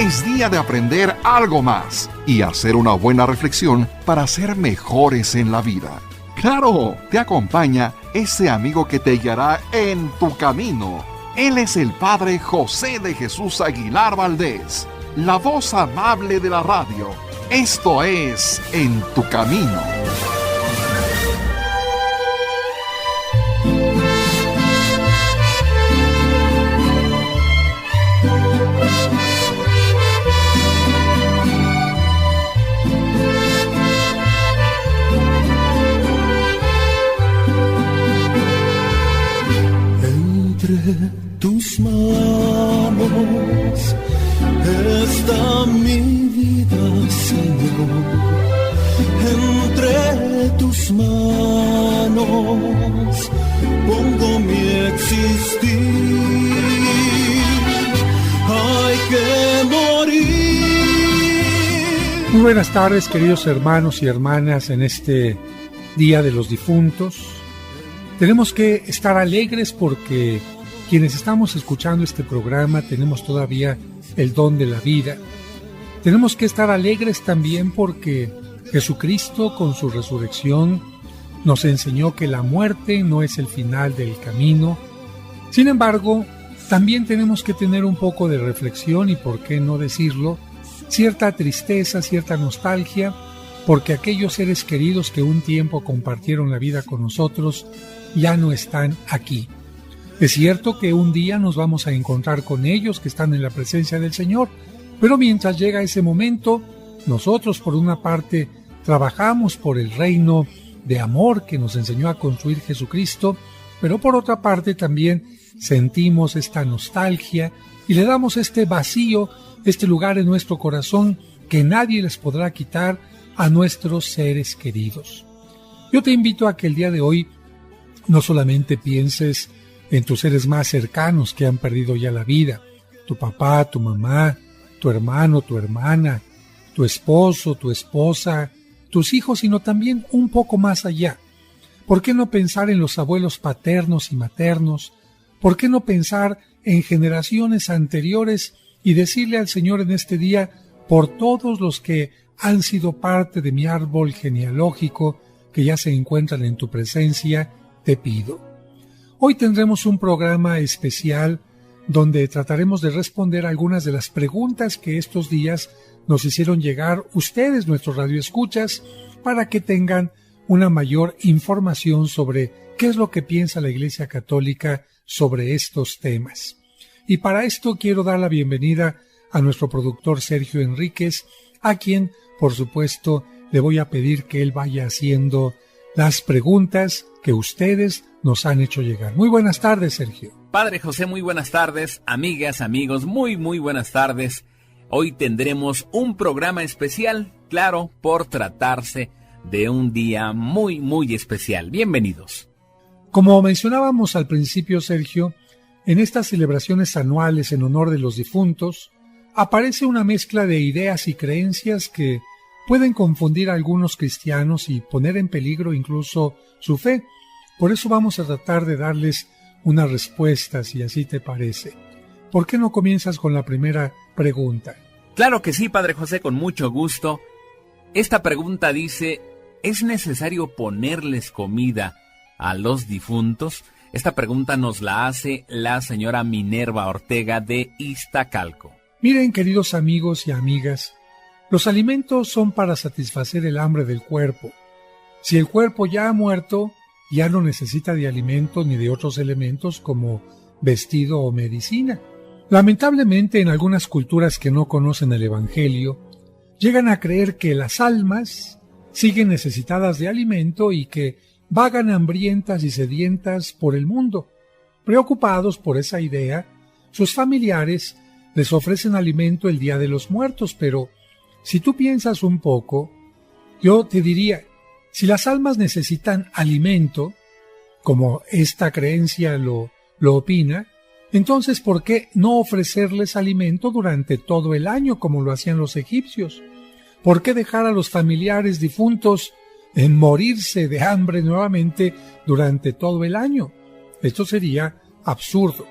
Es día de aprender algo más y hacer una buena reflexión para ser mejores en la vida. ¡Claro! Te acompaña ese amigo que te guiará en tu camino. Él es el Padre José de Jesús Aguilar Valdés, la voz amable de la radio. Esto es En tu Camino. Entre tus manos está mi vida, Señor. Entre tus manos pongo mi existir. Hay que morir. Muy buenas tardes, queridos hermanos y hermanas, en este Día de los Difuntos. Tenemos que estar alegres porque quienes estamos escuchando este programa tenemos todavía el don de la vida. Tenemos que estar alegres también porque Jesucristo, con su resurrección, nos enseñó que la muerte no es el final del camino. Sin embargo, también tenemos que tener un poco de reflexión y, por qué no decirlo, cierta tristeza, cierta nostalgia, porque aquellos seres queridos que un tiempo compartieron la vida con nosotros ya no están aquí. Es cierto que un día nos vamos a encontrar con ellos que están en la presencia del Señor, pero mientras llega ese momento, nosotros por una parte trabajamos por el reino de amor que nos enseñó a construir Jesucristo, pero por otra parte también sentimos esta nostalgia y le damos este vacío, este lugar en nuestro corazón que nadie les podrá quitar a nuestros seres queridos. Yo te invito a que el día de hoy no solamente pienses en tus seres más cercanos que han perdido ya la vida, tu papá, tu mamá, tu hermano, tu hermana, tu esposo, tu esposa, tus hijos, sino también un poco más allá. ¿Por qué no pensar en los abuelos paternos y maternos? ¿Por qué no pensar en generaciones anteriores y decirle al Señor en este día, por todos los que han sido parte de mi árbol genealógico, que ya se encuentran en tu presencia, te pido? Hoy tendremos un programa especial donde trataremos de responder algunas de las preguntas que estos días nos hicieron llegar ustedes, nuestros radioescuchas, para que tengan una mayor información sobre qué es lo que piensa la Iglesia Católica sobre estos temas. Y para esto quiero dar la bienvenida a nuestro productor Sergio Enríquez, a quien, por supuesto, le voy a pedir que él vaya haciendo las preguntas que ustedes nos han hecho llegar. Muy buenas tardes, Sergio. Padre José, muy buenas tardes. Amigas, amigos, muy buenas tardes. Hoy tendremos un programa especial, claro, por tratarse de un día muy especial. Bienvenidos. Como mencionábamos al principio, Sergio, en estas celebraciones anuales en honor de los difuntos, aparece una mezcla de ideas y creencias que pueden confundir a algunos cristianos y poner en peligro incluso su fe. Por eso vamos a tratar de darles una respuesta, si así te parece. ¿Por qué no comienzas con la primera pregunta? Claro que sí, Padre José, con mucho gusto. Esta pregunta dice, ¿es necesario ponerles comida a los difuntos? Esta pregunta nos la hace la señora Minerva Ortega de Iztacalco. Miren, queridos amigos y amigas, los alimentos son para satisfacer el hambre del cuerpo. Si el cuerpo ya ha muerto, ya no necesita de alimento ni de otros elementos como vestido o medicina. Lamentablemente, en algunas culturas que no conocen el Evangelio, llegan a creer que las almas siguen necesitadas de alimento y que vagan hambrientas y sedientas por el mundo. Preocupados por esa idea, sus familiares les ofrecen alimento el Día de los Muertos, pero si tú piensas un poco, yo te diría, si las almas necesitan alimento, como esta creencia lo opina, entonces ¿por qué no ofrecerles alimento durante todo el año como lo hacían los egipcios? ¿Por qué dejar a los familiares difuntos en morirse de hambre nuevamente durante todo el año? Esto sería absurdo.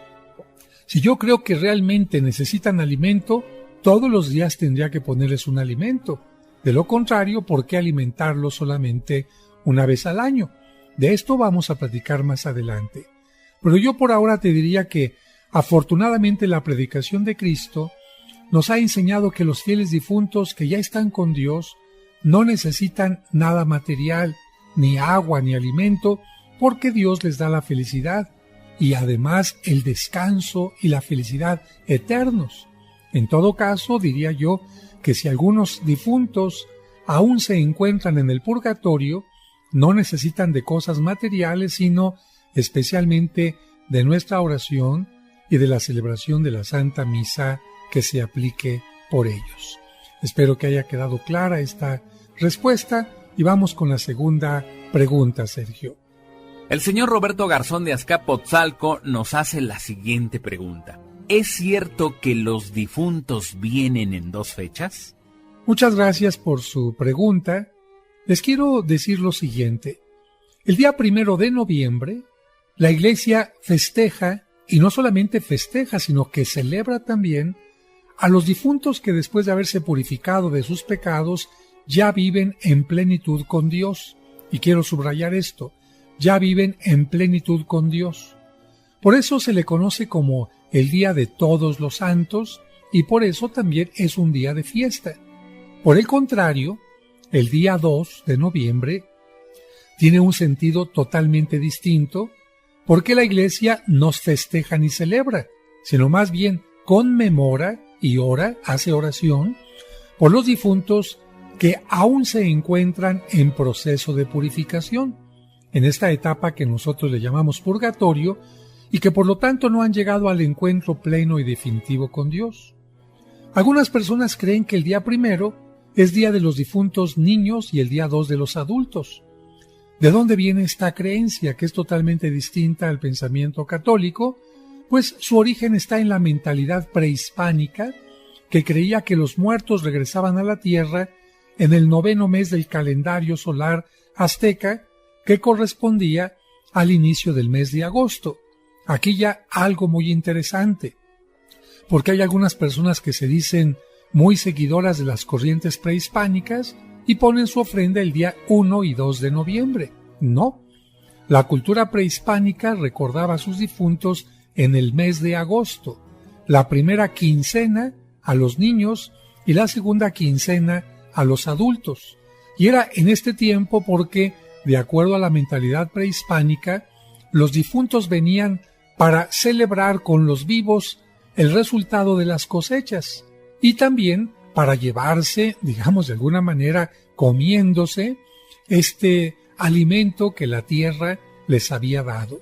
Si yo creo que realmente necesitan alimento, todos los días tendría que ponerles un alimento. De lo contrario, ¿por qué alimentarlos solamente una vez al año? De esto vamos a platicar más adelante. Pero yo por ahora te diría que, afortunadamente, la predicación de Cristo nos ha enseñado que los fieles difuntos que ya están con Dios no necesitan nada material, ni agua, ni alimento, porque Dios les da la felicidad y además el descanso y la felicidad eternos. En todo caso, diría yo que si algunos difuntos aún se encuentran en el purgatorio, no necesitan de cosas materiales, sino especialmente de nuestra oración y de la celebración de la Santa Misa que se aplique por ellos. Espero que haya quedado clara esta respuesta y vamos con la segunda pregunta, Sergio. El señor Roberto Garzón de Azcapotzalco nos hace la siguiente pregunta. ¿Es cierto que los difuntos vienen en 2 fechas? Muchas gracias por su pregunta. Les quiero decir lo siguiente. El día 1 de noviembre, la Iglesia festeja, y no solamente festeja, sino que celebra también a los difuntos que después de haberse purificado de sus pecados, ya viven en plenitud con Dios. Y quiero subrayar esto, ya viven en plenitud con Dios. Por eso se le conoce como el Día de Todos los Santos, y por eso también es un día de fiesta. Por el contrario, el día 2 de noviembre tiene un sentido totalmente distinto, porque la Iglesia no festeja ni celebra, sino más bien conmemora y ora, hace oración por los difuntos que aún se encuentran en proceso de purificación, en esta etapa que nosotros le llamamos purgatorio, y que por lo tanto no han llegado al encuentro pleno y definitivo con Dios. Algunas personas creen que el día 1 es día de los difuntos niños y el día 2 de los adultos. ¿De dónde viene esta creencia, que es totalmente distinta al pensamiento católico? Pues su origen está en la mentalidad prehispánica, que creía que los muertos regresaban a la tierra en el 9º mes del calendario solar azteca, que correspondía al inicio del mes de agosto. Aquí ya algo muy interesante, porque hay algunas personas que se dicen muy seguidoras de las corrientes prehispánicas y ponen su ofrenda el día 1 y 2 de noviembre. No, la cultura prehispánica recordaba a sus difuntos en el mes de agosto, la primera quincena a los niños y la segunda quincena a los adultos. Y era en este tiempo porque, de acuerdo a la mentalidad prehispánica, los difuntos venían para celebrar con los vivos el resultado de las cosechas y también para llevarse, digamos de alguna manera, comiéndose este alimento que la tierra les había dado.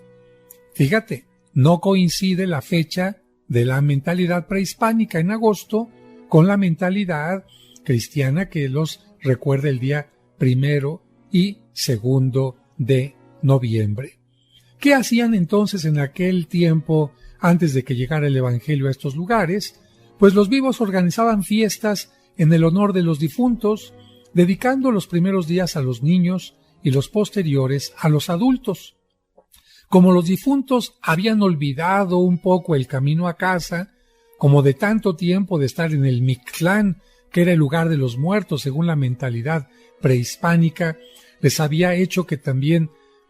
Fíjate, no coincide la fecha de la mentalidad prehispánica en agosto con la mentalidad cristiana que los recuerda el día 1 y 2 de noviembre. ¿Qué hacían entonces en aquel tiempo antes de que llegara el Evangelio a estos lugares? Pues los vivos organizaban fiestas en el honor de los difuntos, dedicando los primeros días a los niños y los posteriores a los adultos. Como los difuntos habían olvidado un poco el camino a casa, como de tanto tiempo de estar en el Mictlán, que era el lugar de los muertos según la mentalidad prehispánica, les había hecho que también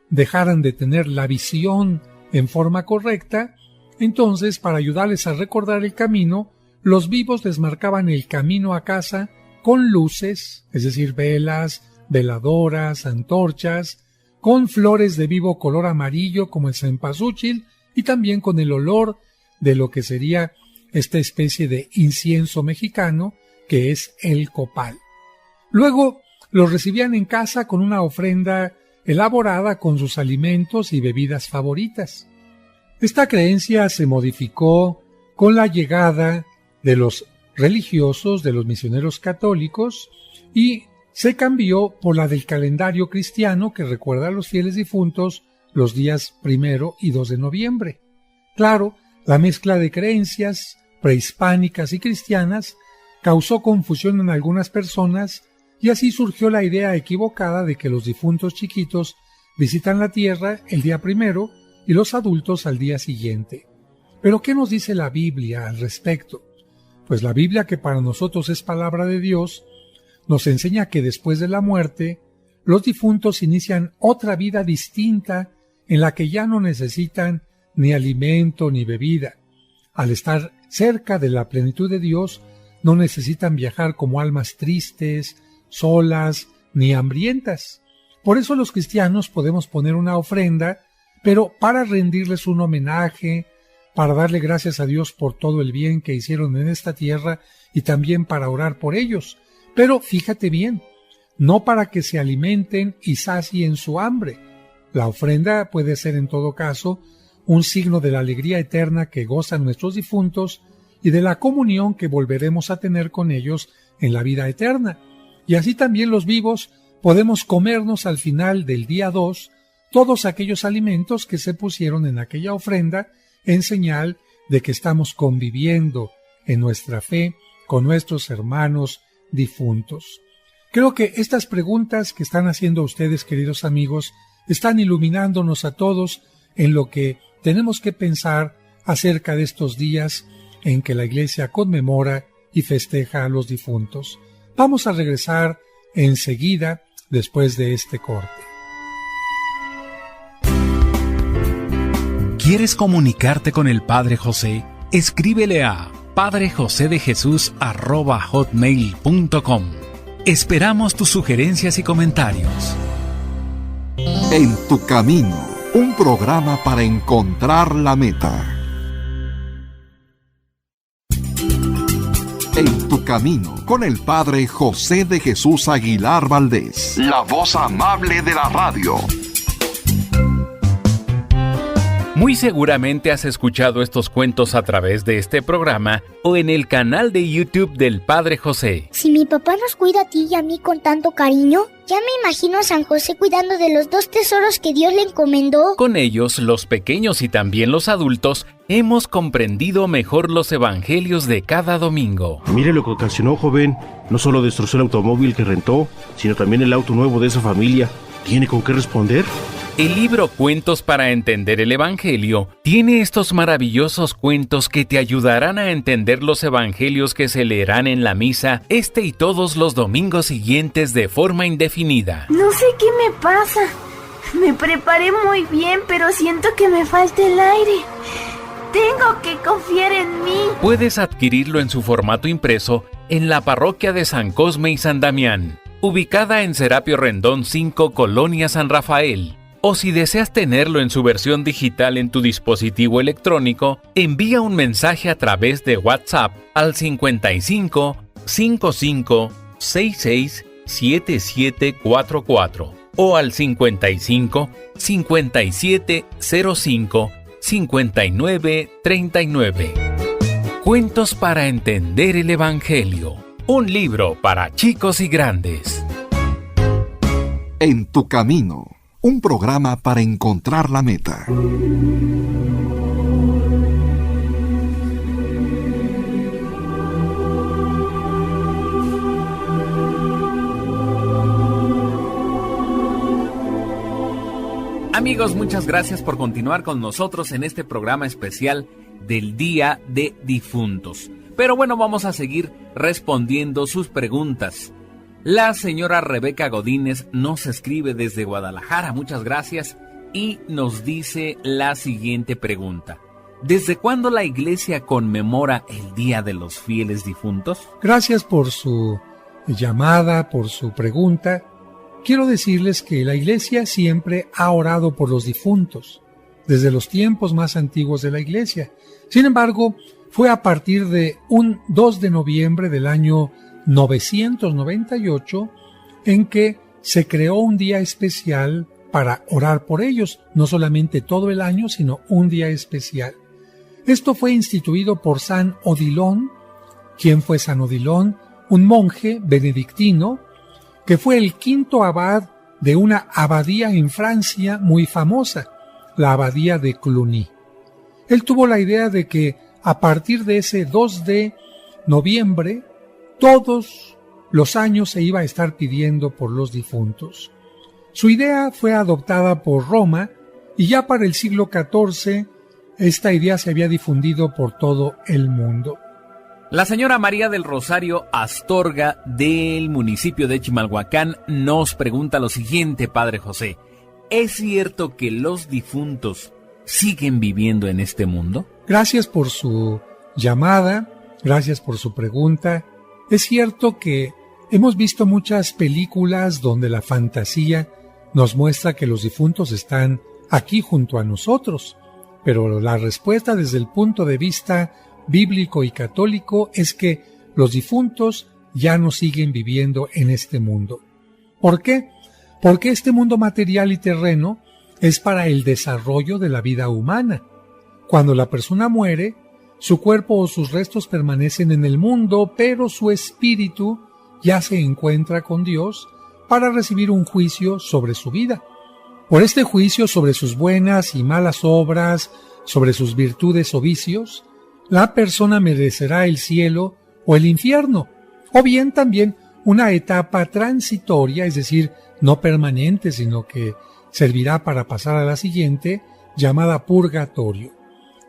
dejaran de tener la visión en forma correcta. Entonces, para ayudarles a recordar el camino, los vivos les marcaban el camino a casa con luces, es decir, velas, veladoras, antorchas, con flores de vivo color amarillo como el cempasúchil y también con el olor de lo que sería esta especie de incienso mexicano que es el copal. Luego los recibían en casa con una ofrenda elaborada con sus alimentos y bebidas favoritas. Esta creencia se modificó con la llegada de los religiosos, de los misioneros católicos, y se cambió por la del calendario cristiano que recuerda a los fieles difuntos los días 1 y 2 de noviembre. Claro, la mezcla de creencias prehispánicas y cristianas causó confusión en algunas personas y así surgió la idea equivocada de que los difuntos chiquitos visitan la tierra el día 1 y los adultos al día siguiente. ¿Pero qué nos dice la Biblia al respecto? Pues la Biblia, que para nosotros es palabra de Dios, nos enseña que después de la muerte, los difuntos inician otra vida distinta en la que ya no necesitan ni alimento ni bebida. Al estar cerca de la plenitud de Dios, no necesitan viajar como almas tristes, solas, ni hambrientas. Por eso los cristianos podemos poner una ofrenda, pero para rendirles un homenaje, para darle gracias a Dios por todo el bien que hicieron en esta tierra y también para orar por ellos. Pero fíjate bien, no para que se alimenten y sacien su hambre. La ofrenda puede ser en todo caso un signo de la alegría eterna que gozan nuestros difuntos y de la comunión que volveremos a tener con ellos en la vida eterna. Y así también los vivos podemos comernos al final del día 2 todos aquellos alimentos que se pusieron en aquella ofrenda en señal de que estamos conviviendo en nuestra fe con nuestros hermanos difuntos. Creo que estas preguntas que están haciendo ustedes, queridos amigos, están iluminándonos a todos en lo que tenemos que pensar acerca de estos días en que la Iglesia conmemora y festeja a los difuntos. Vamos a regresar enseguida después de este corte. ¿Quieres comunicarte con el Padre José? Escríbele a padrejosedejesus@hotmail.com. Esperamos tus sugerencias y comentarios. En tu camino, un programa para encontrar la meta. En tu camino, con el Padre José de Jesús Aguilar Valdés, la voz amable de la radio. Muy seguramente has escuchado estos cuentos a través de este programa o en el canal de YouTube del Padre José. Si mi papá nos cuida a ti y a mí con tanto cariño, ya me imagino a San José cuidando de los 2 tesoros que Dios le encomendó. Con ellos, los pequeños y también los adultos, hemos comprendido mejor los evangelios de cada domingo. Mire lo que ocasionó, joven. No solo destrozó el automóvil que rentó, sino también el auto nuevo de esa familia. ¿Tiene con qué responder? El libro Cuentos para entender el Evangelio tiene estos maravillosos cuentos que te ayudarán a entender los evangelios que se leerán en la misa este y todos los domingos siguientes de forma indefinida. No sé qué me pasa. Me preparé muy bien, pero siento que me falta el aire. Tengo que confiar en mí. Puedes adquirirlo en su formato impreso en la parroquia de San Cosme y San Damián, ubicada en Serapio Rendón 5, Colonia San Rafael. O si deseas tenerlo en su versión digital en tu dispositivo electrónico, envía un mensaje a través de WhatsApp al 55 55 66 7744 o al 55 57 05 59 39. Cuentos para entender el Evangelio. Un libro para chicos y grandes. En tu camino, un programa para encontrar la meta. Amigos, muchas gracias por continuar con nosotros en este programa especial del Día de Difuntos. Pero bueno, vamos a seguir respondiendo sus preguntas. La señora Rebeca Godínez nos escribe desde Guadalajara, muchas gracias, y nos dice la siguiente pregunta. ¿Desde cuándo la Iglesia conmemora el Día de los Fieles Difuntos? Gracias por su llamada, por su pregunta. Quiero decirles que la Iglesia siempre ha orado por los difuntos, desde los tiempos más antiguos de la Iglesia. Sin embargo, fue a partir de un 2 de noviembre del año 998 en que se creó un día especial para orar por ellos, no solamente todo el año, sino un día especial. Esto fue instituido por San Odilon. ¿Quién fue San Odilon? Un monje benedictino que fue el 5º abad de una abadía en Francia muy famosa, la abadía de Cluny. Él tuvo la idea de que a partir de ese 2 de noviembre, todos los años se iba a estar pidiendo por los difuntos. Su idea fue adoptada por Roma y ya para el siglo XIV esta idea se había difundido por todo el mundo. La señora María del Rosario Astorga, del municipio de Chimalhuacán, nos pregunta lo siguiente, Padre José. ¿Es cierto que los difuntos siguen viviendo en este mundo? Gracias por su llamada, gracias por su pregunta. Es cierto que hemos visto muchas películas donde la fantasía nos muestra que los difuntos están aquí junto a nosotros, pero la respuesta desde el punto de vista bíblico y católico es que los difuntos ya no siguen viviendo en este mundo. ¿Por qué? Porque este mundo material y terreno es para el desarrollo de la vida humana. Cuando la persona muere, su cuerpo o sus restos permanecen en el mundo, pero su espíritu ya se encuentra con Dios para recibir un juicio sobre su vida. Por este juicio sobre sus buenas y malas obras, sobre sus virtudes o vicios, la persona merecerá el cielo o el infierno, o bien también una etapa transitoria, es decir, no permanente, sino que servirá para pasar a la siguiente, llamada purgatorio.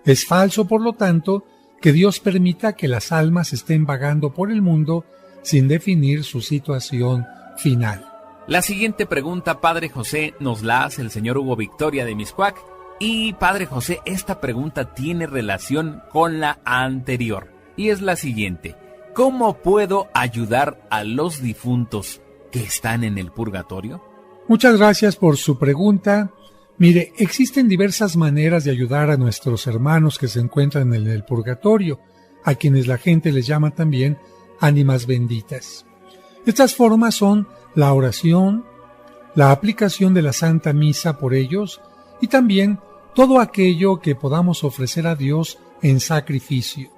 Es falso, por lo tanto, que Dios permita que las almas estén vagando por el mundo sin definir su situación final. La siguiente pregunta, Padre José, nos la hace el señor Hugo Victoria de Mixcoac. Y, Padre José, esta pregunta tiene relación con la anterior, y es la siguiente. ¿Cómo puedo ayudar a los difuntos que están en el purgatorio? Muchas gracias por su pregunta. Mire, existen diversas maneras de ayudar a nuestros hermanos que se encuentran en el purgatorio, a quienes la gente les llama también ánimas benditas. Estas formas son la oración, la aplicación de la Santa Misa por ellos y también todo aquello que podamos ofrecer a Dios en sacrificio.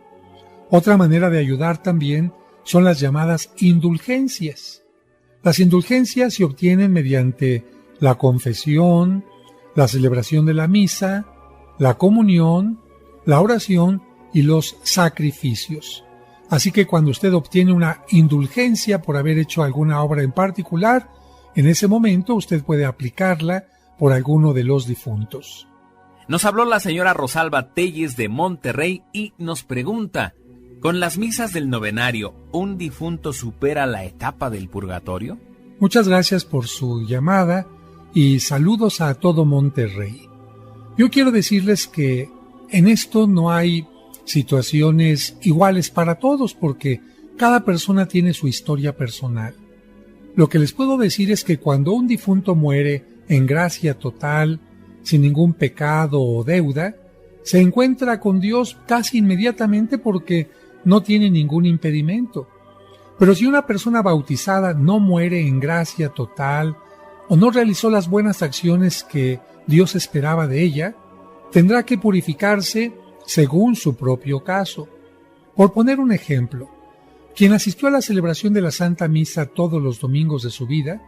Otra manera de ayudar también son las llamadas indulgencias. Las indulgencias se obtienen mediante la confesión, la celebración de la misa, la comunión, la oración y los sacrificios. Así que cuando usted obtiene una indulgencia por haber hecho alguna obra en particular, en ese momento usted puede aplicarla por alguno de los difuntos. Nos habló la señora Rosalba Telles de Monterrey y nos pregunta, ¿con las misas del novenario, un difunto supera la etapa del purgatorio? Muchas gracias por su llamada y saludos a todo Monterrey. Yo quiero decirles que en esto no hay situaciones iguales para todos porque cada persona tiene su historia personal. Lo que les puedo decir es que cuando un difunto muere en gracia total, sin ningún pecado o deuda, se encuentra con Dios casi inmediatamente porque no tiene ningún impedimento. Pero si una persona bautizada no muere en gracia total o no realizó las buenas acciones que Dios esperaba de ella, tendrá que purificarse según su propio caso. Por poner un ejemplo, quien asistió a la celebración de la Santa Misa todos los domingos de su vida,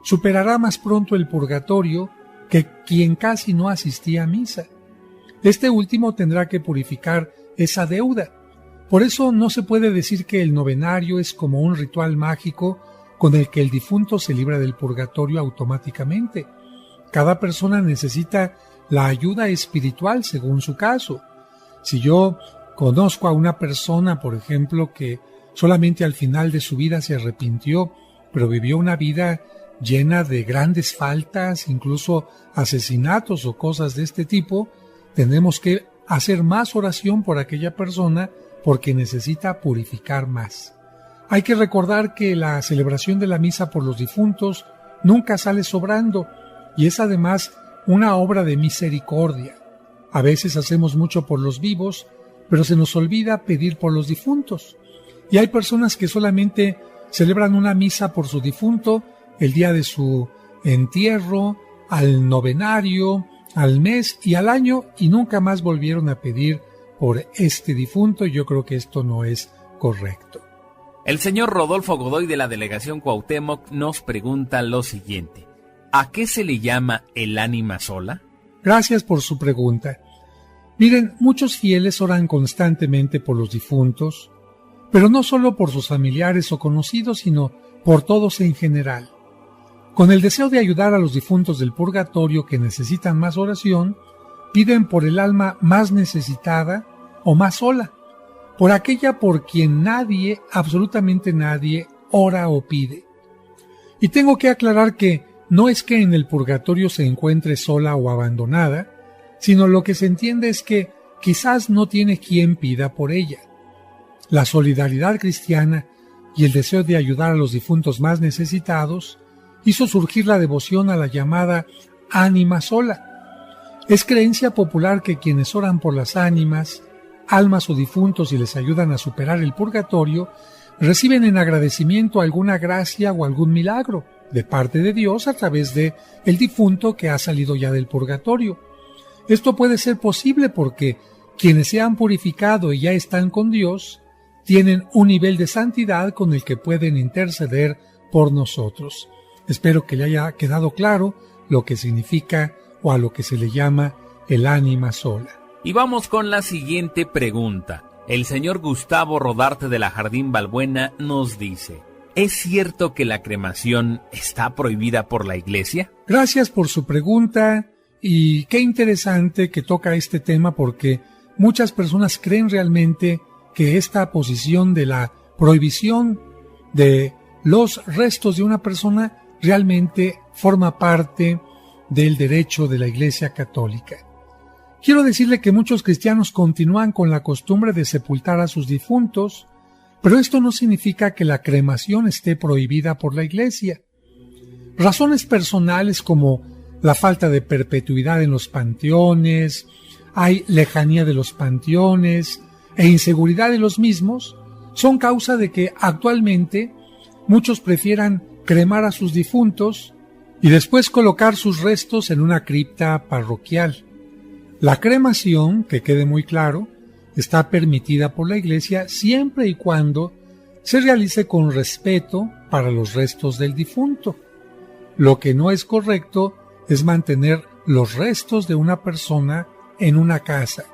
superará más pronto el purgatorio que quien casi no asistía a misa. Este último tendrá que purificar esa deuda. Por eso no se puede decir que el novenario es como un ritual mágico con el que el difunto se libra del purgatorio automáticamente. Cada persona necesita la ayuda espiritual según su caso. Si yo conozco a una persona, por ejemplo, que solamente al final de su vida se arrepintió, pero vivió una vida llena de grandes faltas, incluso asesinatos o cosas de este tipo, tenemos que hacer más oración por aquella persona porque necesita purificar más. Hay que recordar que la celebración de la misa por los difuntos nunca sale sobrando y es además una obra de misericordia. A veces hacemos mucho por los vivos, pero se nos olvida pedir por los difuntos. Y hay personas que solamente celebran una misa por su difunto el día de su entierro, al novenario, al mes y al año y nunca más volvieron a pedir por este difunto. Yo creo que esto no es correcto. El señor Rodolfo Godoy de la delegación Cuauhtémoc nos pregunta lo siguiente. ¿A qué se le llama el ánima sola? Gracias por su pregunta. Miren, muchos fieles oran constantemente por los difuntos, pero no solo por sus familiares o conocidos, sino por todos en general. Con el deseo de ayudar a los difuntos del purgatorio que necesitan más oración, piden por el alma más necesitada o más sola. por aquella por quien nadie, absolutamente nadie, ora o pide. Y tengo que aclarar que no es que en el purgatorio se encuentre sola o abandonada, sino lo que se entiende es que quizás no tiene quien pida por ella. La solidaridad cristiana y el deseo de ayudar a los difuntos más necesitados hizo surgir la devoción a la llamada ánima sola. Es creencia popular que quienes oran por las ánimas, almas o difuntos y les ayudan a superar el purgatorio, reciben en agradecimiento alguna gracia o algún milagro de parte de Dios a través de el difunto que ha salido ya del purgatorio. Esto puede ser posible porque quienes se han purificado y ya están con Dios tienen un nivel de santidad con el que pueden interceder por nosotros. Espero que le haya quedado claro lo que significa o a lo que se le llama el ánima sola. Y vamos con la siguiente pregunta. El señor Gustavo Rodarte de la Jardín Balbuena nos dice: ¿es cierto que la cremación está prohibida por la Iglesia? Gracias por su pregunta y qué interesante que toca este tema porque muchas personas creen realmente que esta posición de la prohibición de los restos de una persona realmente forma parte del derecho de la Iglesia Católica. Quiero decirle que muchos cristianos continúan con la costumbre de sepultar a sus difuntos, pero esto no significa que la cremación esté prohibida por la Iglesia. Razones personales como la falta de perpetuidad en los panteones, hay lejanía de los panteones e inseguridad de los mismos, son causa de que actualmente muchos prefieran cremar a sus difuntos y después colocar sus restos en una cripta parroquial. La cremación, que quede muy claro, está permitida por la Iglesia siempre y cuando se realice con respeto para los restos del difunto. Lo que no es correcto es mantener los restos de una persona en una casa.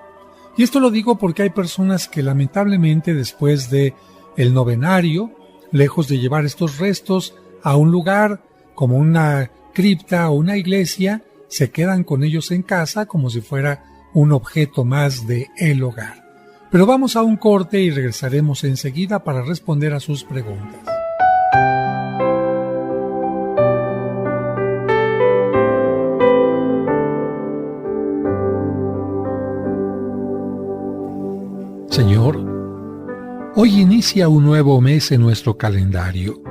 Y esto lo digo porque hay personas que lamentablemente después de el novenario, lejos de llevar estos restos a un lugar como una cripta o una iglesia, se quedan con ellos en casa como si fuera un objeto más de el hogar. Pero vamos a un corte y regresaremos enseguida para responder a sus preguntas. Señor, hoy inicia un nuevo mes en nuestro calendario.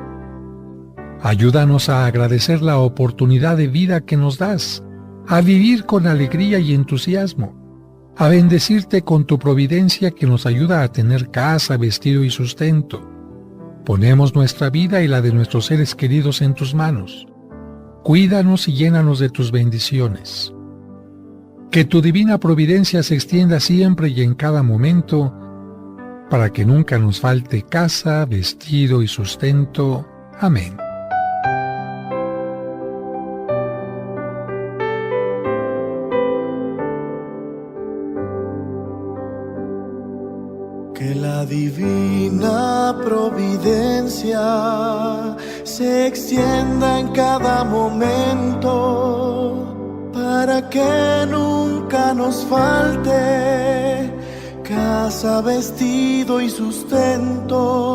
Ayúdanos a agradecer la oportunidad de vida que nos das, a vivir con alegría y entusiasmo, a bendecirte con tu providencia que nos ayuda a tener casa, vestido y sustento. Ponemos nuestra vida y la de nuestros seres queridos en tus manos. Cuídanos y llénanos de tus bendiciones. Que tu divina providencia se extienda siempre y en cada momento, para que nunca nos falte casa, vestido y sustento. Amén. Que la divina providencia se extienda en cada momento, para que nunca nos falte casa, vestido y sustento,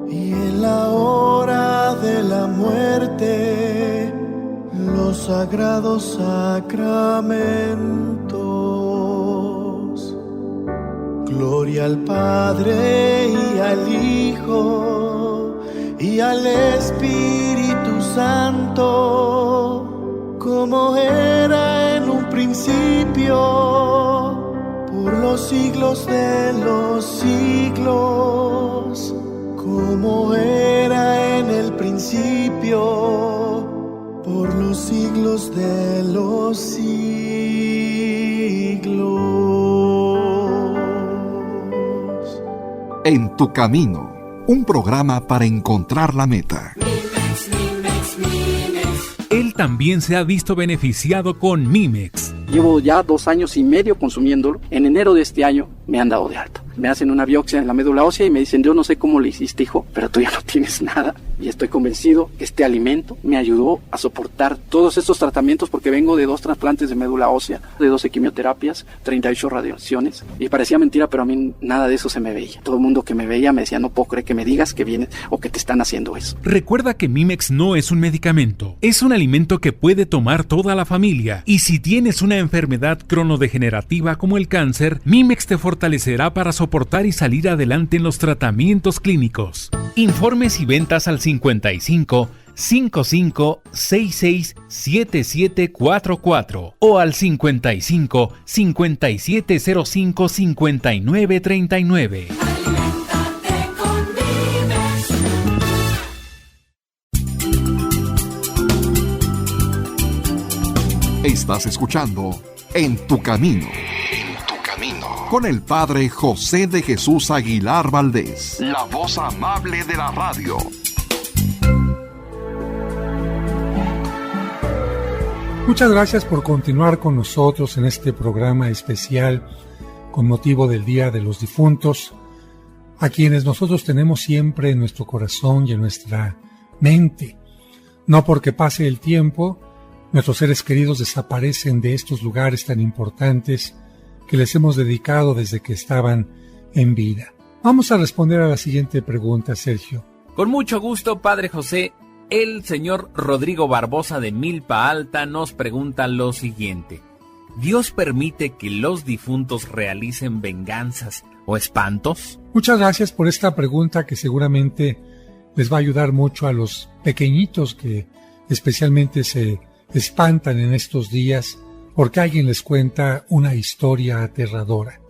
y en la hora de la muerte los sagrados sacramentos. Gloria al Padre y al Hijo y al Espíritu Santo, como era en un principio, por los siglos de los siglos, como era en el principio, por los siglos de los siglos. En tu camino, un programa para encontrar la meta. Él también se ha visto beneficiado con Mimex. Llevo ya 2 años y medio consumiéndolo. En enero de este año me han dado de alta. Me hacen una biopsia en la médula ósea y me dicen, yo no sé cómo le hiciste, hijo, pero tú ya no tienes nada. Y estoy convencido que este alimento me ayudó a soportar todos estos tratamientos, porque vengo de 2 trasplantes de médula ósea, de 12 quimioterapias, 38 radiaciones. Y parecía mentira, pero a mí nada de eso se me veía. Todo el mundo que me veía me decía, no puedo creer que me digas que vienes o que te están haciendo eso. Recuerda que Mimex no es un medicamento, es un alimento que puede tomar toda la familia. Y si tienes una enfermedad cronodegenerativa como el cáncer, Mimex te fortalecerá para soportar y salir adelante en los tratamientos clínicos. Informes y ventas al 55 55 66 7744 o al 55 5705 5939. Estás escuchando En tu Camino. Con el Padre José de Jesús Aguilar Valdés, la voz amable de la radio. Muchas gracias por continuar con nosotros en este programa especial con motivo del Día de los Difuntos, a quienes nosotros tenemos siempre en nuestro corazón y en nuestra mente. No porque pase el tiempo, nuestros seres queridos desaparecen de estos lugares tan importantes que les hemos dedicado desde que estaban en vida. Vamos a responder a la siguiente pregunta, Sergio. Con mucho gusto, Padre José. El señor Rodrigo Barbosa de Milpa Alta nos pregunta lo siguiente: ¿Dios permite que los difuntos realicen venganzas o espantos? Muchas gracias por esta pregunta, que seguramente les va a ayudar mucho a los pequeñitos que especialmente se espantan en estos días porque alguien les cuenta una historia aterradora.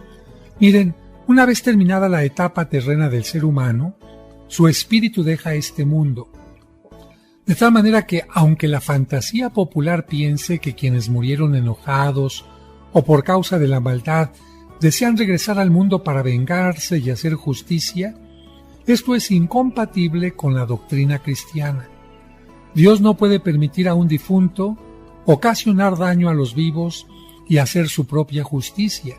Miren, una vez terminada la etapa terrena del ser humano, su espíritu deja este mundo. De tal manera que, aunque la fantasía popular piense que quienes murieron enojados o por causa de la maldad desean regresar al mundo para vengarse y hacer justicia, esto es incompatible con la doctrina cristiana. Dios no puede permitir a un difunto ocasionar daño a los vivos y hacer su propia justicia.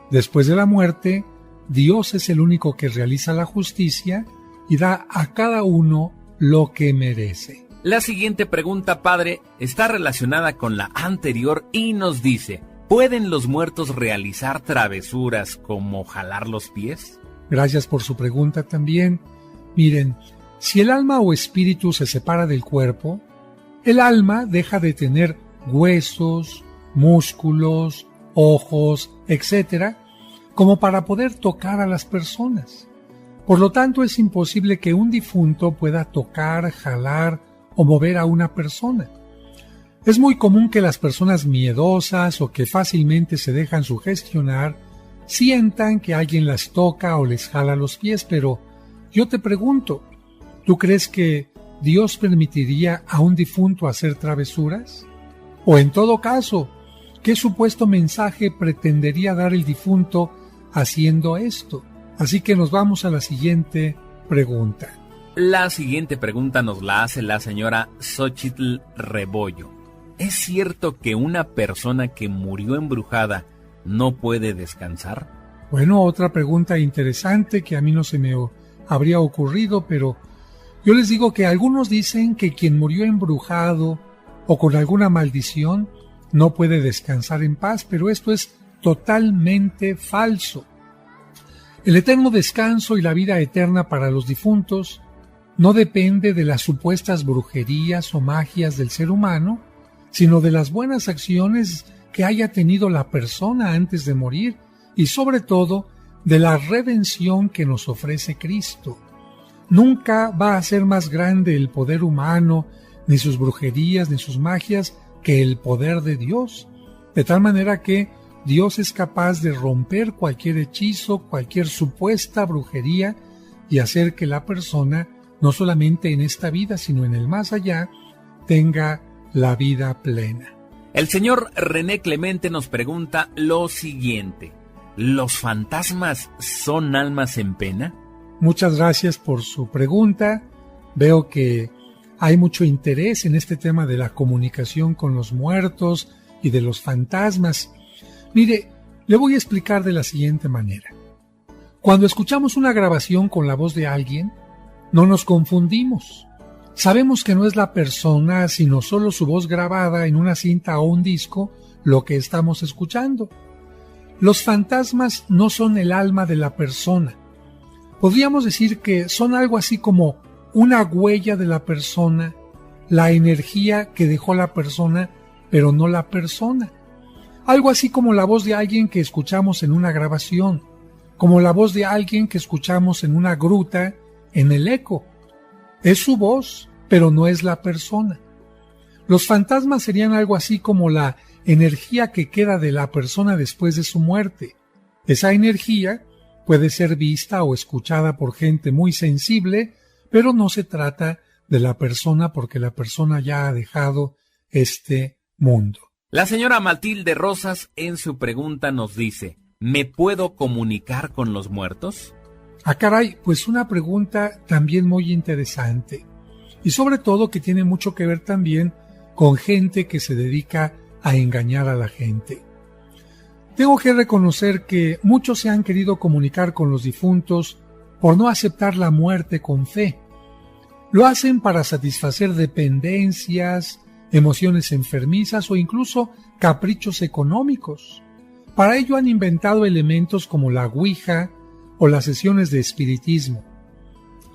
Después de la muerte, Dios es el único que realiza la justicia y da a cada uno lo que merece. La siguiente pregunta, Padre, está relacionada con la anterior y nos dice: ¿pueden los muertos realizar travesuras como jalar los pies? Gracias por su pregunta también. Miren, si el alma o espíritu se separa del cuerpo, el alma deja de tener huesos, músculos, ojos, etc., como para poder tocar a las personas. Por lo tanto, es imposible que un difunto pueda tocar, jalar o mover a una persona. Es muy común que las personas miedosas o que fácilmente se dejan sugestionar sientan que alguien las toca o les jala los pies, pero yo te pregunto, ¿tú crees que Dios permitiría a un difunto hacer travesuras? O en todo caso, ¿qué supuesto mensaje pretendería dar el difunto haciendo esto? Así que nos vamos a la siguiente pregunta. La siguiente pregunta nos la hace la señora Xochitl Rebollo. ¿Es cierto que una persona que murió embrujada no puede descansar? Bueno, otra pregunta interesante que a mí no se me habría ocurrido, pero yo les digo que algunos dicen que quien murió embrujado o con alguna maldición no puede descansar en paz, pero esto es totalmente falso. El eterno descanso y la vida eterna para los difuntos no depende de las supuestas brujerías o magias del ser humano, sino de las buenas acciones que haya tenido la persona antes de morir y sobre todo de la redención que nos ofrece Cristo. Nunca va a ser más grande el poder humano, ni sus brujerías, ni sus magias, que el poder de Dios, de tal manera que Dios es capaz de romper cualquier hechizo, cualquier supuesta brujería y hacer que la persona, no solamente en esta vida, sino en el más allá, tenga la vida plena. El señor René Clemente nos pregunta lo siguiente: ¿los fantasmas son almas en pena? Muchas gracias por su pregunta. Veo que hay mucho interés en este tema de la comunicación con los muertos y de los fantasmas. Mire, le voy a explicar de la siguiente manera. Cuando escuchamos una grabación con la voz de alguien, no nos confundimos. Sabemos que no es la persona, sino solo su voz grabada en una cinta o un disco, lo que estamos escuchando. Los fantasmas no son el alma de la persona. Podríamos decir que son algo así como una huella de la persona, la energía que dejó la persona, pero no la persona. Algo así como la voz de alguien que escuchamos en una grabación, como la voz de alguien que escuchamos en una gruta, en el eco. Es su voz, pero no es la persona. Los fantasmas serían algo así como la energía que queda de la persona después de su muerte. Esa energía puede ser vista o escuchada por gente muy sensible, pero no se trata de la persona porque la persona ya ha dejado este mundo. La señora Matilde Rosas en su pregunta nos dice, ¿me puedo comunicar con los muertos? Ah, caray, pues una pregunta también muy interesante y sobre todo que tiene mucho que ver también con gente que se dedica a engañar a la gente. Tengo que reconocer que muchos se han querido comunicar con los difuntos por no aceptar la muerte con fe. Lo hacen para satisfacer dependencias, emociones enfermizas o incluso caprichos económicos. Para ello han inventado elementos como la ouija o las sesiones de espiritismo.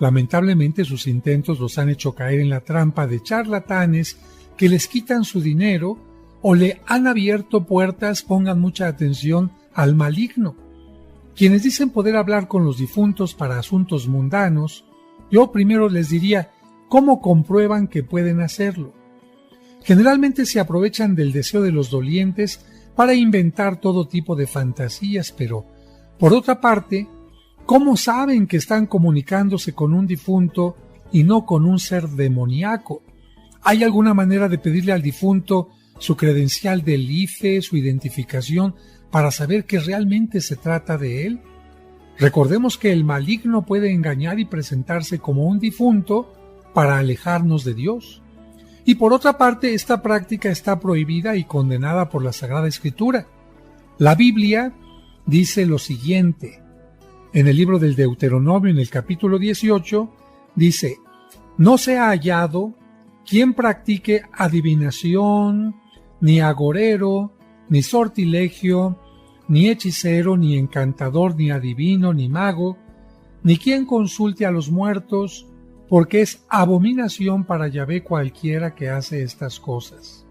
Lamentablemente sus intentos los han hecho caer en la trampa de charlatanes que les quitan su dinero o le han abierto puertas, pongan mucha atención, al maligno. Quienes dicen poder hablar con los difuntos para asuntos mundanos, yo primero les diría, ¿cómo comprueban que pueden hacerlo? Generalmente se aprovechan del deseo de los dolientes para inventar todo tipo de fantasías, pero, por otra parte, ¿cómo saben que están comunicándose con un difunto y no con un ser demoníaco? ¿Hay alguna manera de pedirle al difunto su credencial del IFE, su identificación, para saber que realmente se trata de él? Recordemos que el maligno puede engañar y presentarse como un difunto para alejarnos de Dios. Y por otra parte, esta práctica está prohibida y condenada por la Sagrada Escritura. La Biblia dice lo siguiente. En el libro del Deuteronomio, en el capítulo 18, dice, no se ha hallado quien practique adivinación, ni agorero, ni sortilegio, ni hechicero, ni encantador, ni adivino, ni mago, ni quien consulte a los muertos, porque es abominación para Yahvé cualquiera que hace estas cosas.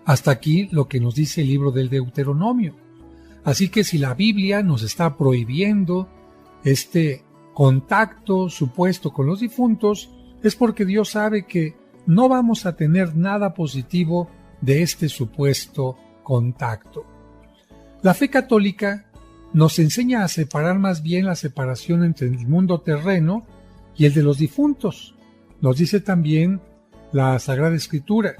Hasta aquí lo que nos dice el libro del Deuteronomio. Así que si la Biblia nos está prohibiendo este contacto supuesto con los difuntos, es porque Dios sabe que no vamos a tener nada positivo de este supuesto contacto. La fe católica nos enseña a separar más bien la separación entre el mundo terreno y el de los difuntos. Nos dice también la Sagrada Escritura,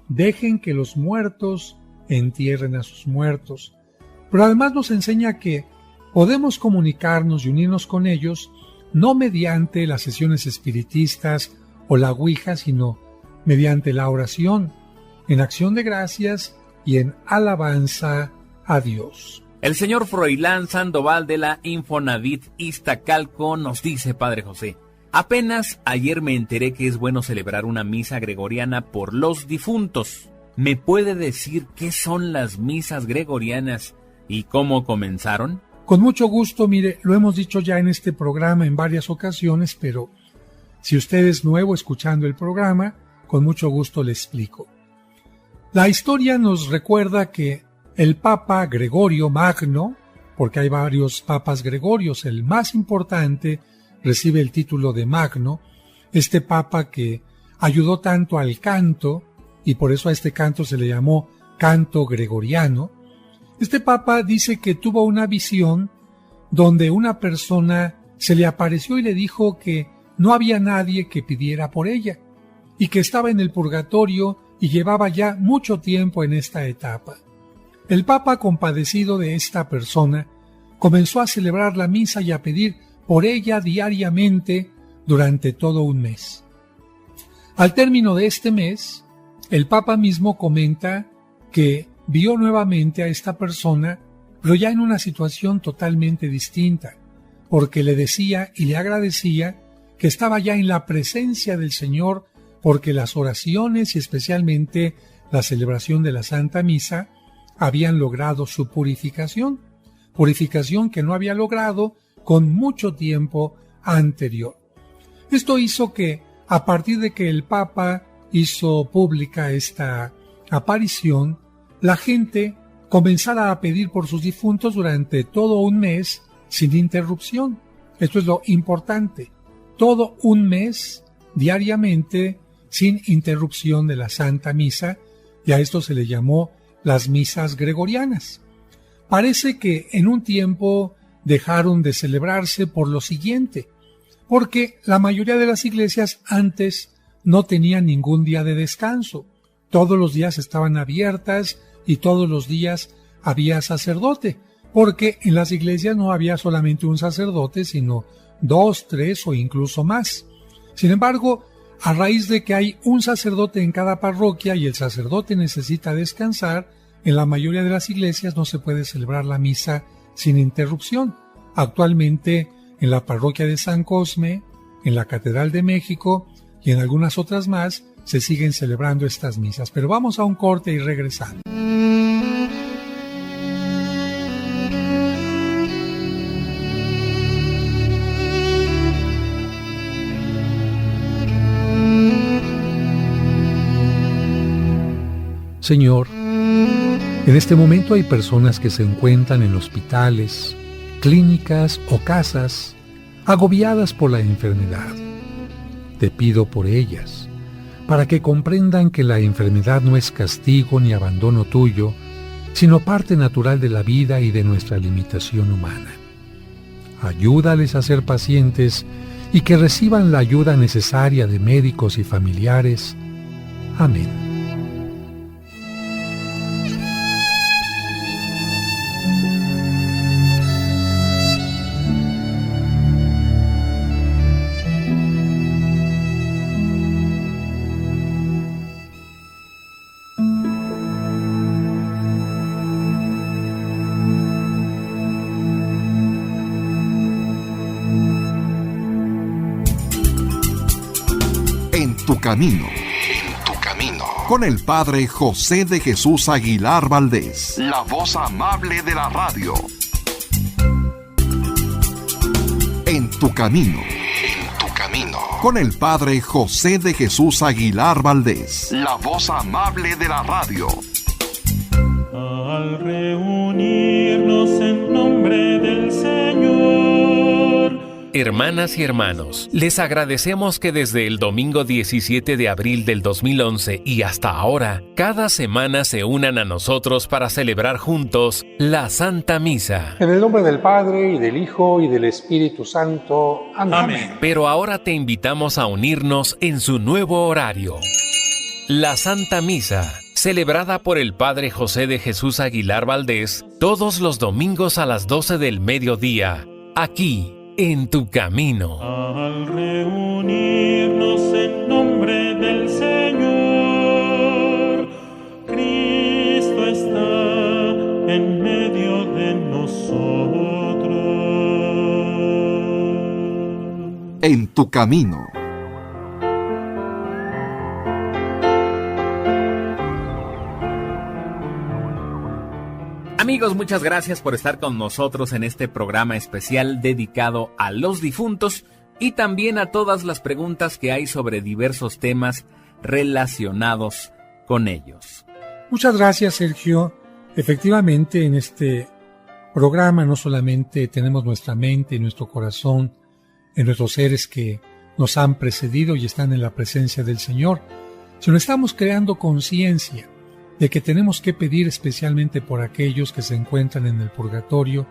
dejen que los muertos entierren a sus muertos. Pero además nos enseña que podemos comunicarnos y unirnos con ellos no mediante las sesiones espiritistas o la ouija, sino mediante la oración, en acción de gracias y en alabanza a Dios. El señor Froilán Sandoval de la Infonavit Iztacalco nos dice, Padre José, apenas ayer me enteré que es bueno celebrar una misa gregoriana por los difuntos. ¿Me puede decir qué son las misas gregorianas y cómo comenzaron? Con mucho gusto, mire, lo hemos dicho ya en este programa en varias ocasiones, pero si usted es nuevo escuchando el programa, con mucho gusto le explico. La historia nos recuerda que el Papa Gregorio Magno, porque hay varios papas Gregorios, el más importante recibe el título de Magno, este papa que ayudó tanto al canto, y por eso a este canto se le llamó canto gregoriano. Este papa dice que tuvo una visión donde una persona se le apareció y le dijo que no había nadie que pidiera por ella, y que estaba en el purgatorio y llevaba ya mucho tiempo en esta etapa. El Papa, compadecido de esta persona, comenzó a celebrar la misa y a pedir por ella diariamente durante todo un mes. Al término de este mes, el Papa mismo comenta que vio nuevamente a esta persona, pero ya en una situación totalmente distinta, porque le decía y le agradecía que estaba ya en la presencia del Señor, porque las oraciones y especialmente la celebración de la Santa Misa habían logrado su purificación que no había logrado con mucho tiempo anterior. Esto hizo que, a partir de que el Papa hizo pública esta aparición, la gente comenzara a pedir por sus difuntos durante todo un mes sin interrupción. Esto es lo importante. Todo un mes, diariamente, sin interrupción de la Santa Misa, y a esto se le llamó las misas gregorianas. Parece que en un tiempo dejaron de celebrarse por lo siguiente, porque la mayoría de las iglesias antes no tenían ningún día de descanso. Todos los días estaban abiertas y todos los días había sacerdote, porque en las iglesias no había solamente un sacerdote, sino 2, 3 o incluso más. Sin embargo, a raíz de que hay un sacerdote en cada parroquia y el sacerdote necesita descansar, en la mayoría de las iglesias no se puede celebrar la misa sin interrupción. Actualmente, en la parroquia de San Cosme, en la Catedral de México y en algunas otras más, se siguen celebrando estas misas. Pero vamos a un corte y regresamos. Señor, en este momento hay personas que se encuentran en hospitales, clínicas o casas, agobiadas por la enfermedad. Te pido por ellas, para que comprendan que la enfermedad no es castigo ni abandono tuyo, sino parte natural de la vida y de nuestra limitación humana. Ayúdales a ser pacientes y que reciban la ayuda necesaria de médicos y familiares. Amén. Tu camino. Con el Padre José de Jesús Aguilar Valdés, la voz amable de la radio. En tu camino. Con el Padre José de Jesús Aguilar Valdés, la voz amable de la radio. Al reunirnos en nombre del Señor. Hermanas y hermanos, les agradecemos que desde el domingo 17 de abril del 2011 y hasta ahora, cada semana se unan a nosotros para celebrar juntos la Santa Misa. En el nombre del Padre, y del Hijo, y del Espíritu Santo. Amén. Pero ahora te invitamos a unirnos en su nuevo horario. La Santa Misa, celebrada por el Padre José de Jesús Aguilar Valdés, todos los domingos a las 12 del mediodía, aquí, en tu camino. Al reunirnos en nombre del Señor, Cristo está en medio de nosotros. En tu camino. Amigos, muchas gracias por estar con nosotros en este programa especial dedicado a los difuntos y también a todas las preguntas que hay sobre diversos temas relacionados con ellos. Muchas gracias, Sergio. Efectivamente, en este programa no solamente tenemos nuestra mente y nuestro corazón en nuestros seres que nos han precedido y están en la presencia del Señor, sino estamos creando conciencia de que tenemos que pedir especialmente por aquellos que se encuentran en el purgatorio,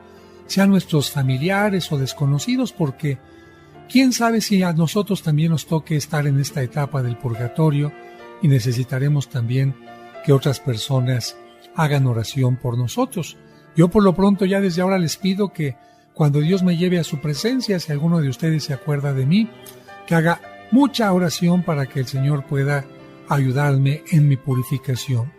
sean nuestros familiares o desconocidos, porque quién sabe si a nosotros también nos toque estar en esta etapa del purgatorio y necesitaremos también que otras personas hagan oración por nosotros. Yo por lo pronto ya desde ahora les pido que cuando Dios me lleve a su presencia, si alguno de ustedes se acuerda de mí, que haga mucha oración para que el Señor pueda ayudarme en mi purificación.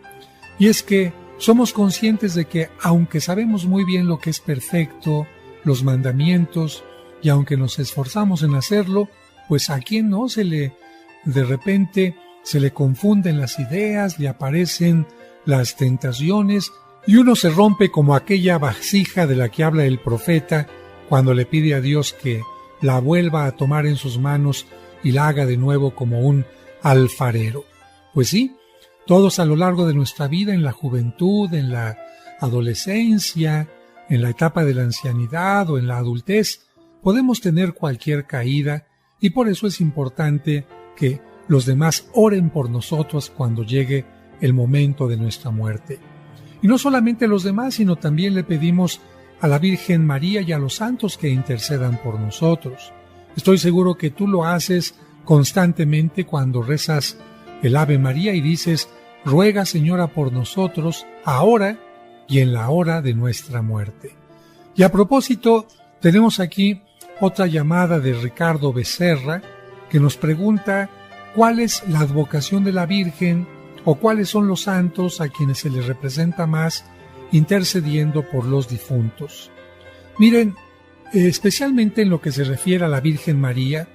Y es que somos conscientes de que, aunque sabemos muy bien lo que es perfecto, los mandamientos, y aunque nos esforzamos en hacerlo, pues a quien no de repente se le confunden las ideas, le aparecen las tentaciones, y uno se rompe como aquella vasija de la que habla el profeta cuando le pide a Dios que la vuelva a tomar en sus manos y la haga de nuevo como un alfarero. Pues sí, todos a lo largo de nuestra vida, en la juventud, en la adolescencia, en la etapa de la ancianidad o en la adultez, podemos tener cualquier caída, y por eso es importante que los demás oren por nosotros cuando llegue el momento de nuestra muerte. Y no solamente los demás, sino también le pedimos a la Virgen María y a los santos que intercedan por nosotros. Estoy seguro que tú lo haces constantemente cuando rezas el Ave María y dices: ruega, Señora, por nosotros, ahora y en la hora de nuestra muerte. Y a propósito, tenemos aquí otra llamada de Ricardo Becerra, que nos pregunta cuál es la advocación de la Virgen o cuáles son los santos a quienes se les representa más intercediendo por los difuntos. Miren, especialmente en lo que se refiere a la Virgen María,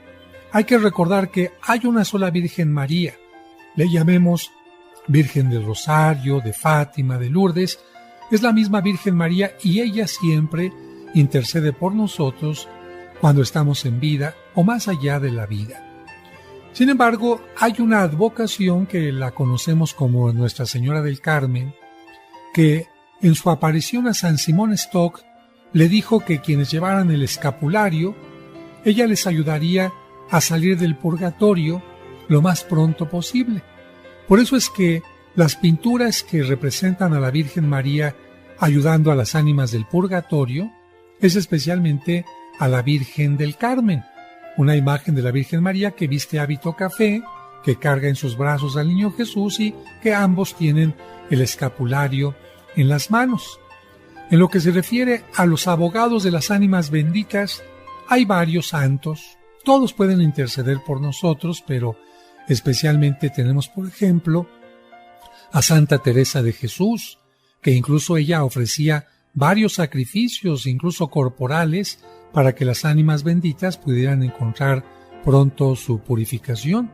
hay que recordar que hay una sola Virgen María. Le llamemos Virgen del Rosario, de Fátima, de Lourdes. Es la misma Virgen María y ella siempre intercede por nosotros cuando estamos en vida o más allá de la vida. Sin embargo, hay una advocación que la conocemos como Nuestra Señora del Carmen, que en su aparición a San Simón Stock le dijo que quienes llevaran el escapulario, ella les ayudaría a salir del purgatorio lo más pronto posible. Por eso es que las pinturas que representan a la Virgen María ayudando a las ánimas del purgatorio es especialmente a la Virgen del Carmen, una imagen de la Virgen María que viste hábito café, que carga en sus brazos al niño Jesús y que ambos tienen el escapulario en las manos. En lo que se refiere a los abogados de las ánimas benditas, hay varios santos. Todos pueden interceder por nosotros, pero especialmente tenemos, por ejemplo, a Santa Teresa de Jesús, que incluso ella ofrecía varios sacrificios, incluso corporales, para que las ánimas benditas pudieran encontrar pronto su purificación.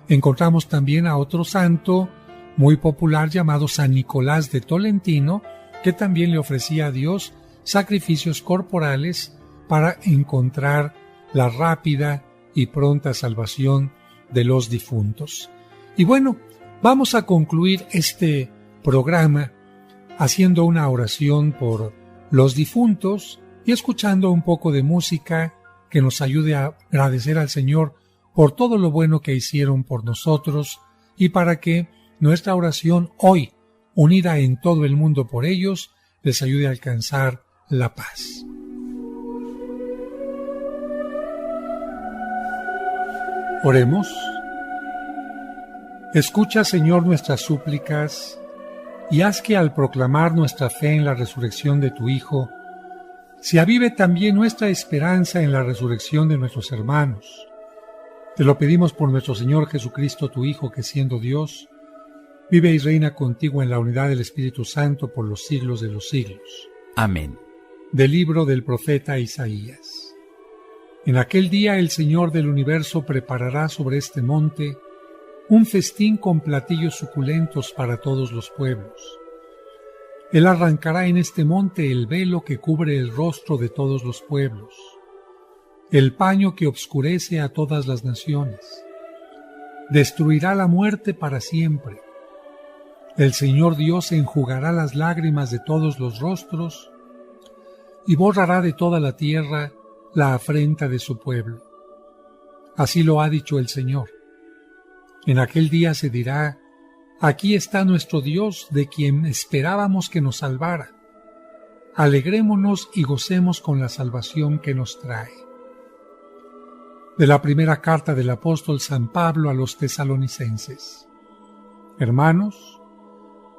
Encontramos también a otro santo muy popular llamado San Nicolás de Tolentino, que también le ofrecía a Dios sacrificios corporales para encontrar la rápida y pronta salvación de los difuntos. Y bueno, vamos a concluir este programa haciendo una oración por los difuntos y escuchando un poco de música que nos ayude a agradecer al Señor por todo lo bueno que hicieron por nosotros y para que nuestra oración hoy, unida en todo el mundo por ellos, les ayude a alcanzar la paz. Oremos. Escucha, Señor, nuestras súplicas y haz que al proclamar nuestra fe en la resurrección de tu Hijo, se avive también nuestra esperanza en la resurrección de nuestros hermanos. Te lo pedimos por nuestro Señor Jesucristo, tu Hijo, que siendo Dios, vive y reina contigo en la unidad del Espíritu Santo por los siglos de los siglos. Amén. Del libro del profeta Isaías. En aquel día el Señor del universo preparará sobre este monte un festín con platillos suculentos para todos los pueblos. Él arrancará en este monte el velo que cubre el rostro de todos los pueblos, el paño que obscurece a todas las naciones. Destruirá la muerte para siempre. El Señor Dios enjugará las lágrimas de todos los rostros y borrará de toda la tierra la afrenta de su pueblo. Así lo ha dicho el Señor. En aquel día se dirá: aquí está nuestro Dios, de quien esperábamos que nos salvara. Alegrémonos y gocemos con la salvación que nos trae. De la primera carta del apóstol San Pablo a los tesalonicenses. Hermanos,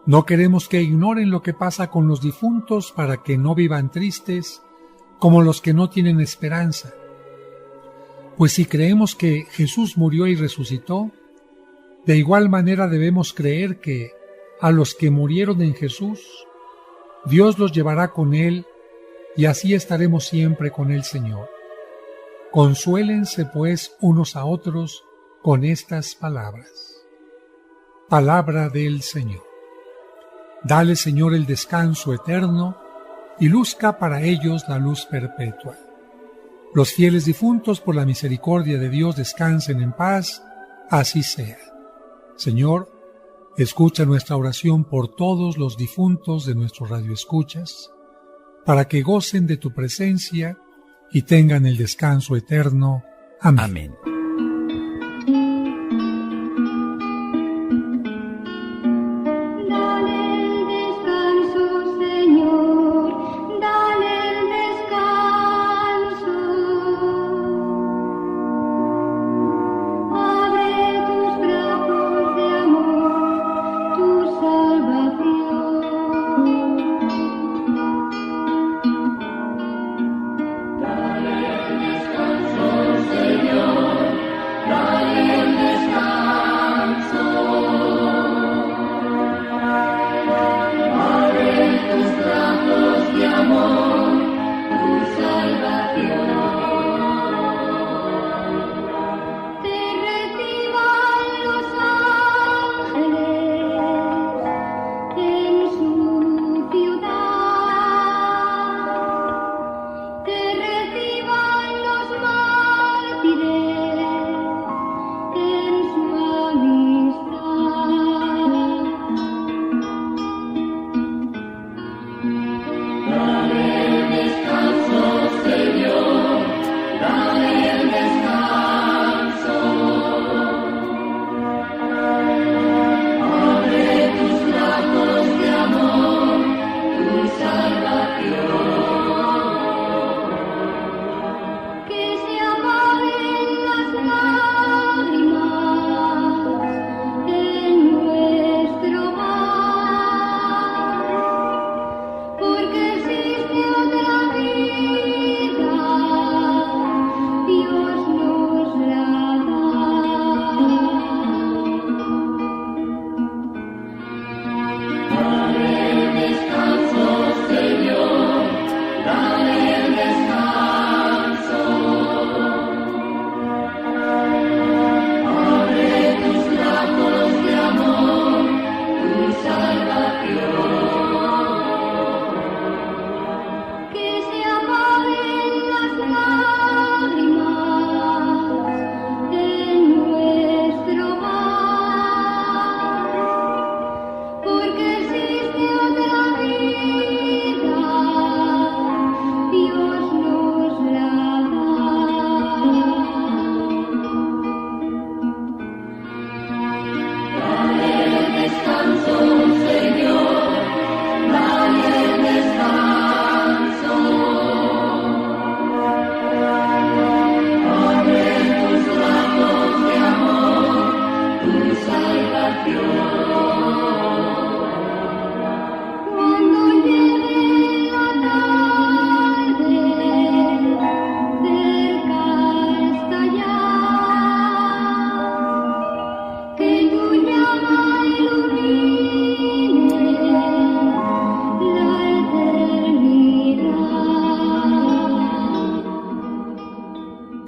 no queremos que ignoren lo que pasa con los difuntos para que no vivan tristes como los que no tienen esperanza. Pues si creemos que Jesús murió y resucitó, de igual manera debemos creer que, a los que murieron en Jesús, Dios los llevará con Él y así estaremos siempre con el Señor. Consuélense pues unos a otros con estas palabras. Palabra del Señor. Dale, Señor, el descanso eterno y luzca para ellos la luz perpetua. Los fieles difuntos, por la misericordia de Dios, descansen en paz, así sea. Señor, escucha nuestra oración por todos los difuntos de nuestros radioescuchas, para que gocen de tu presencia y tengan el descanso eterno. Amén. Amén.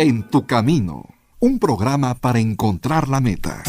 En tu camino, un programa para encontrar la meta.